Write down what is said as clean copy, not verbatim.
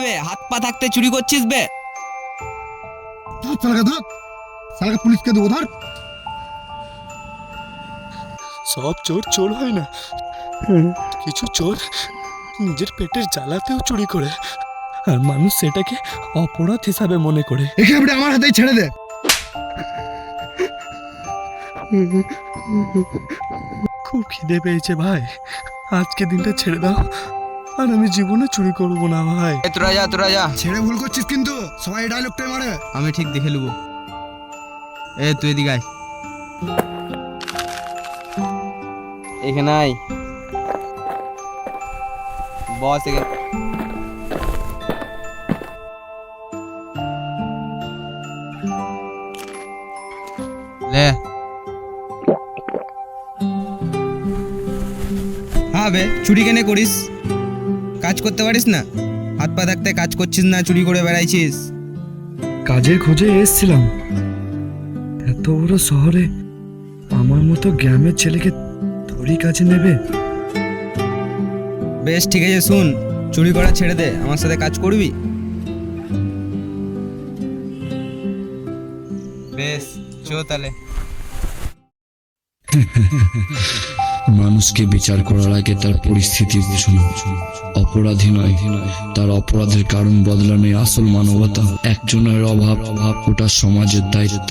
বে হাত পা থাকতে চুরি করছিস বে? ধর পুলিশকে দেবো ধর। সব চোর চোর হয় না, কিছু চোর নিজের পেটের জ্বালাতেও চুরি করে, আর মানুষ সেটাকে অপরাধ হিসাবে মনে করে। একে আমার হাতেই ছেড়ে দে। খুব খিদে পেয়েছে ভাই, আজকে দিনটা ছেড়ে দাও, আর আমি জীবনে চুরি করবো না ভাই। তোরা যা। ছেড়ে ভুল করছিস কিন্তু, সবাই ডায়লগটাই মারে। আমি ঠিক দেখে নেবো। তুই এদিকে আয়। এখানে আয়, বস এখানে। লে হ্যাঁ বে, চুরি কেন করিস? কাজ করতে পারিস না? হাত পা থাকতে কাজ করছিস না, চুরি করে বেড়াইছিস। কাজের খোঁজে এসেছিলাম, এত বড় শহরে আমার মতো গ্রামের ছেলেকে থোড়ি কাজে নেবে? বেশ ঠিক আছে, শুন, চুরি করা ছেড়ে দে, আমার সাথে কাজ করবি? বেশ চো তাহলে। মানুষকে বিচার করার আগে তার পরিস্থিতি বুঝুন। অপরাধী নয়, তার অপরাধের কারণ বদলানোই আসল মানবতা। একজনের অভাব ওটা সমাজের দায়িত্ব।